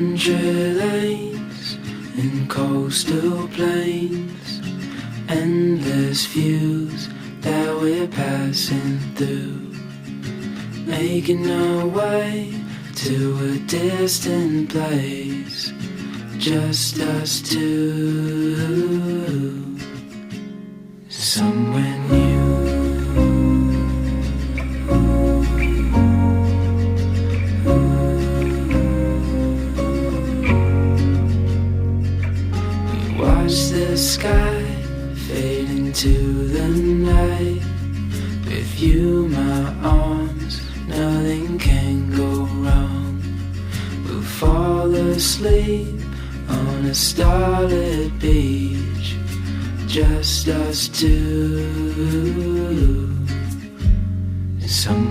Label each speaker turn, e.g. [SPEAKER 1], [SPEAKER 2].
[SPEAKER 1] country lanes and coastal plains, endless views that we're passing through, making our way to a distant place, just us two, somewhere new. Watch the sky fade into the night. With you, my arms, nothing can go wrong. We'll fall asleep on a starlit beach, just us two. Some